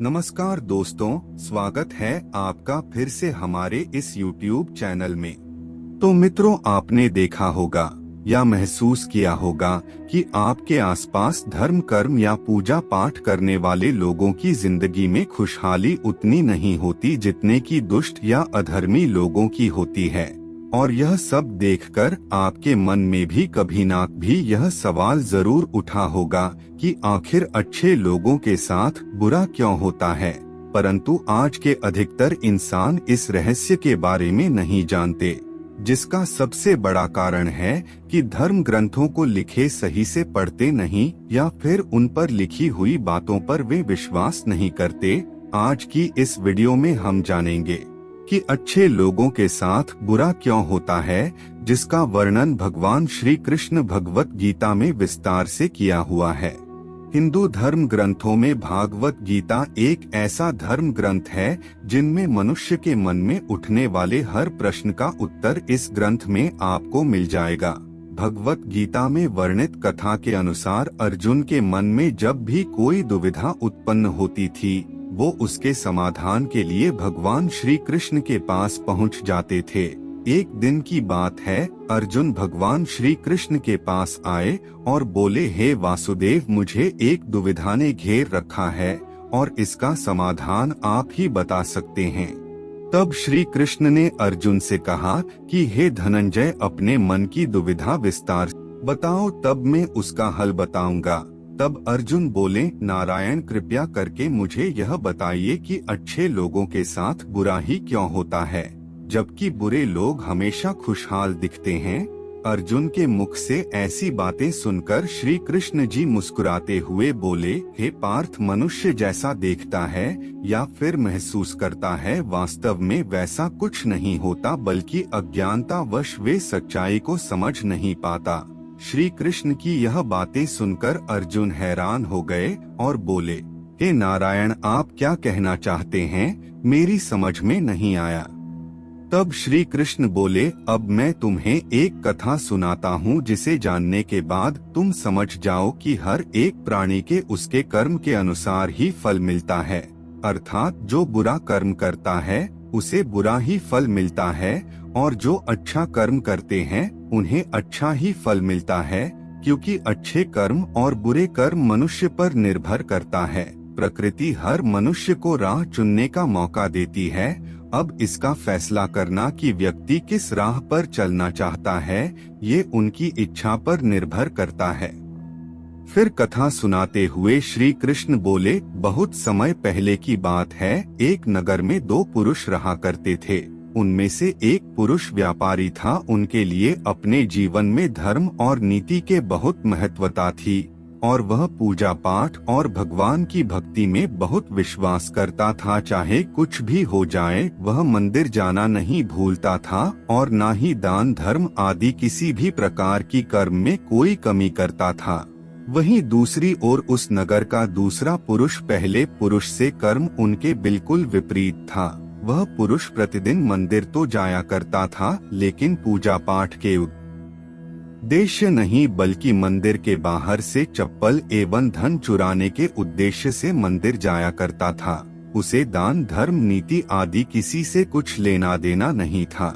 नमस्कार दोस्तों, स्वागत है आपका फिर से हमारे इस YouTube चैनल में। तो मित्रों, आपने देखा होगा या महसूस किया होगा कि आपके आसपास धर्म, कर्म या पूजा पाठ करने वाले लोगों की जिंदगी में खुशहाली उतनी नहीं होती जितने की दुष्ट या अधर्मी लोगों की होती है। और यह सब देखकर आपके मन में भी कभी ना भी यह सवाल जरूर उठा होगा कि आखिर अच्छे लोगों के साथ बुरा क्यों होता है। परंतु आज के अधिकतर इंसान इस रहस्य के बारे में नहीं जानते, जिसका सबसे बड़ा कारण है कि धर्म ग्रंथों को लिखे सही से पढ़ते नहीं या फिर उन पर लिखी हुई बातों पर वे विश्वास नहीं करते। आज की इस वीडियो में हम जानेंगे कि अच्छे लोगों के साथ बुरा क्यों होता है, जिसका वर्णन भगवान श्री कृष्ण भगवत गीता में विस्तार से किया हुआ है। हिंदू धर्म ग्रंथों में भागवत गीता एक ऐसा धर्म ग्रंथ है जिनमें मनुष्य के मन में उठने वाले हर प्रश्न का उत्तर इस ग्रंथ में आपको मिल जाएगा। भगवत गीता में वर्णित कथा के अनुसार अर्जुन के मन में जब भी कोई दुविधा उत्पन्न होती थी, वो उसके समाधान के लिए भगवान श्री कृष्ण के पास पहुंच जाते थे। एक दिन की बात है, अर्जुन भगवान श्री कृष्ण के पास आए और बोले, हे वासुदेव, मुझे एक दुविधा ने घेर रखा है और इसका समाधान आप ही बता सकते हैं। तब श्री कृष्ण ने अर्जुन से कहा कि हे धनंजय, अपने मन की दुविधा विस्तार बताओ, तब मैं उसका हल बताऊंगा। तब अर्जुन बोले, नारायण, कृपया करके मुझे यह बताइए कि अच्छे लोगों के साथ बुरा ही क्यों होता है, जबकि बुरे लोग हमेशा खुशहाल दिखते हैं। अर्जुन के मुख से ऐसी बातें सुनकर श्री कृष्ण जी मुस्कुराते हुए बोले, हे पार्थ, मनुष्य जैसा देखता है या फिर महसूस करता है, वास्तव में वैसा कुछ नहीं होता, बल्कि अज्ञानतावश वे सच्चाई को समझ नहीं पाता। श्री कृष्ण की यह बातें सुनकर अर्जुन हैरान हो गए और बोले, हे नारायण, आप क्या कहना चाहते हैं, मेरी समझ में नहीं आया। तब श्री कृष्ण बोले, अब मैं तुम्हें एक कथा सुनाता हूँ, जिसे जानने के बाद तुम समझ जाओ कि हर एक प्राणी के उसके कर्म के अनुसार ही फल मिलता है। अर्थात जो बुरा कर्म करता है उसे बुरा ही फल मिलता है, और जो अच्छा कर्म करते हैं उन्हें अच्छा ही फल मिलता है, क्योंकि अच्छे कर्म और बुरे कर्म मनुष्य पर निर्भर करता है। प्रकृति हर मनुष्य को राह चुनने का मौका देती है। अब इसका फैसला करना कि व्यक्ति किस राह पर चलना चाहता है, ये उनकी इच्छा पर निर्भर करता है। फिर कथा सुनाते हुए श्री कृष्ण बोले, बहुत समय पहले की बात है, एक नगर में दो पुरुष रहा करते थे। उनमें से एक पुरुष व्यापारी था। उनके लिए अपने जीवन में धर्म और नीति के बहुत महत्वता थी, और वह पूजा पाठ और भगवान की भक्ति में बहुत विश्वास करता था। चाहे कुछ भी हो जाए, वह मंदिर जाना नहीं भूलता था और न ही दान धर्म आदि किसी भी प्रकार की कर्म में कोई कमी करता था। वहीं दूसरी ओर उस नगर का दूसरा पुरुष पहले पुरुष से कर्म उनके बिल्कुल विपरीत था। वह पुरुष प्रतिदिन मंदिर तो जाया करता था, लेकिन पूजा पाठ के उद्देश्य नहीं, बल्कि मंदिर के बाहर से चप्पल एवं धन चुराने के उद्देश्य से मंदिर जाया करता था। उसे दान धर्म नीति आदि किसी से कुछ लेना देना नहीं था।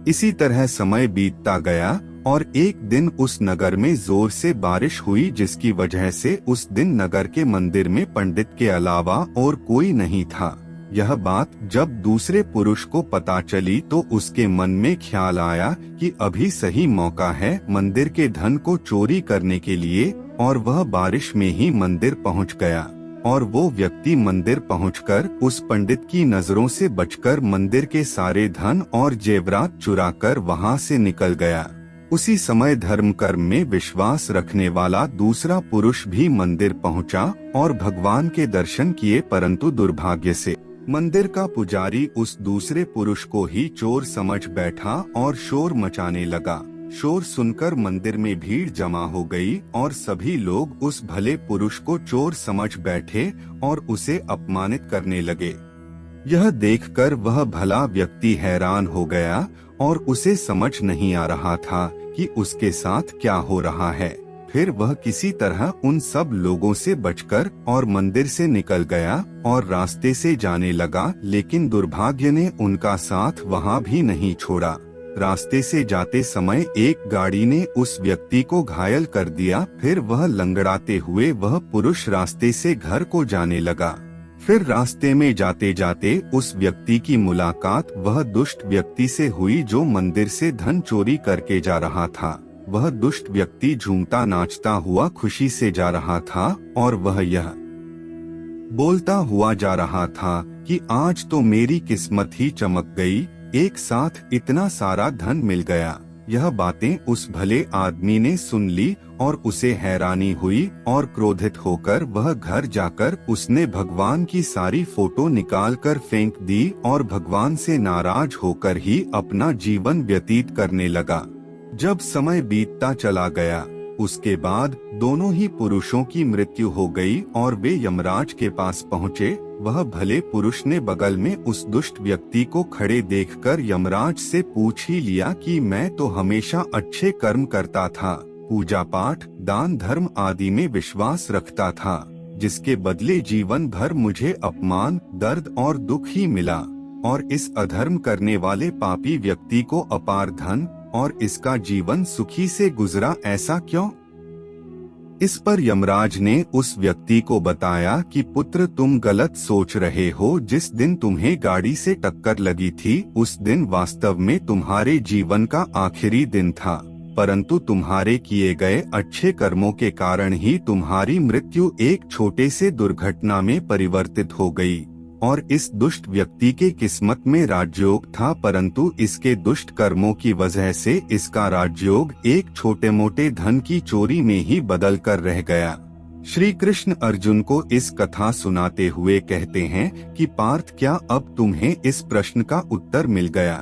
इसी तरह समय बीतता गया और एक दिन उस नगर में जोर से बारिश हुई, जिसकी वजह से उस दिन नगर के मंदिर में पंडित के अलावा और कोई नहीं था। यह बात जब दूसरे पुरुष को पता चली तो उसके मन में ख्याल आया कि अभी सही मौका है मंदिर के धन को चोरी करने के लिए, और वह बारिश में ही मंदिर पहुंच गया। और वो व्यक्ति मंदिर पहुंचकर उस पंडित की नजरों से बचकर मंदिर के सारे धन और जेवरात चुराकर वहां से निकल गया। उसी समय धर्म कर्म में विश्वास रखने वाला दूसरा पुरुष भी मंदिर पहुंचा और भगवान के दर्शन किए, परंतु दुर्भाग्य से मंदिर का पुजारी उस दूसरे पुरुष को ही चोर समझ बैठा और शोर मचाने लगा। शोर सुनकर मंदिर में भीड़ जमा हो गई और सभी लोग उस भले पुरुष को चोर समझ बैठे और उसे अपमानित करने लगे। यह देखकर वह भला व्यक्ति हैरान हो गया और उसे समझ नहीं आ रहा था कि उसके साथ क्या हो रहा है। फिर वह किसी तरह उन सब लोगों से बचकर और मंदिर से निकल गया और रास्ते से जाने लगा, लेकिन दुर्भाग्य ने उनका साथ वहाँ भी नहीं छोड़ा। रास्ते से जाते समय एक गाड़ी ने उस व्यक्ति को घायल कर दिया। फिर वह लंगड़ाते हुए वह पुरुष रास्ते से घर को जाने लगा। फिर रास्ते में जाते जाते उस व्यक्ति की मुलाकात वह दुष्ट व्यक्ति से हुई जो मंदिर से धन चोरी करके जा रहा था। वह दुष्ट व्यक्ति झूमता नाचता हुआ खुशी से जा रहा था और वह यह बोलता हुआ जा रहा था कि आज तो मेरी किस्मत ही चमक गई, एक साथ इतना सारा धन मिल गया। यह बातें उस भले आदमी ने सुन ली और उसे हैरानी हुई और क्रोधित होकर वह घर जाकर उसने भगवान की सारी फोटो निकाल कर फेंक दी और भगवान से नाराज होकर ही अपना जीवन व्यतीत करने लगा। जब समय बीतता चला गया, उसके बाद दोनों ही पुरुषों की मृत्यु हो गई और वे यमराज के पास पहुँचे। वह भले पुरुष ने बगल में उस दुष्ट व्यक्ति को खड़े देखकर यमराज से पूछ ही लिया कि मैं तो हमेशा अच्छे कर्म करता था, पूजा पाठ, दान धर्म आदि में विश्वास रखता था, जिसके बदले जीवन भर मुझे अपमान, दर्द और दुख ही मिला, और इस अधर्म करने वाले पापी व्यक्ति को अपार धन और इसका जीवन सुखी से गुजरा, ऐसा क्यों? इस पर यमराज ने उस व्यक्ति को बताया कि पुत्र, तुम गलत सोच रहे हो। जिस दिन तुम्हें गाड़ी से टक्कर लगी थी उस दिन वास्तव में तुम्हारे जीवन का आखिरी दिन था, परंतु तुम्हारे किए गए अच्छे कर्मों के कारण ही तुम्हारी मृत्यु एक छोटे से दुर्घटना में परिवर्तित हो गई। और इस दुष्ट व्यक्ति के किस्मत में राजयोग था, परंतु इसके दुष्ट कर्मों की वजह से इसका राजयोग एक छोटे मोटे धन की चोरी में ही बदल कर रह गया। श्री कृष्ण अर्जुन को इस कथा सुनाते हुए कहते हैं कि पार्थ, क्या अब तुम्हें इस प्रश्न का उत्तर मिल गया?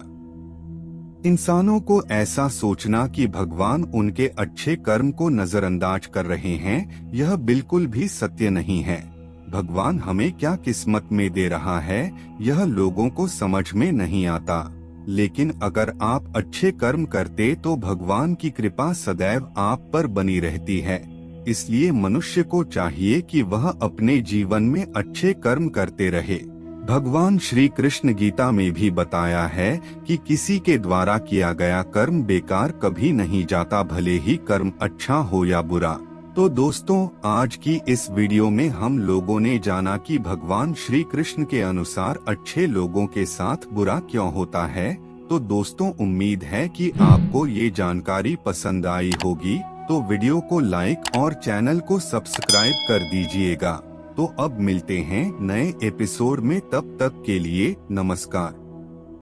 इंसानों को ऐसा सोचना कि भगवान उनके अच्छे कर्म को नजरअंदाज कर रहे हैं, यह बिल्कुल भी सत्य नहीं है। भगवान हमें क्या किस्मत में दे रहा है, यह लोगों को समझ में नहीं आता। लेकिन अगर आप अच्छे कर्म करते तो भगवान की कृपा सदैव आप पर बनी रहती है। इसलिए मनुष्य को चाहिए कि वह अपने जीवन में अच्छे कर्म करते रहे। भगवान श्री कृष्ण गीता में भी बताया है कि किसी के द्वारा किया गया कर्म बेकार कभी नहीं जाता, भले ही कर्म अच्छा हो या बुरा। तो दोस्तों, आज की इस वीडियो में हम लोगों ने जाना कि भगवान श्री कृष्ण के अनुसार अच्छे लोगों के साथ बुरा क्यों होता है। तो दोस्तों, उम्मीद है कि आपको ये जानकारी पसंद आई होगी, तो वीडियो को लाइक और चैनल को सब्सक्राइब कर दीजिएगा। तो अब मिलते हैं नए एपिसोड में, तब तक के लिए नमस्कार।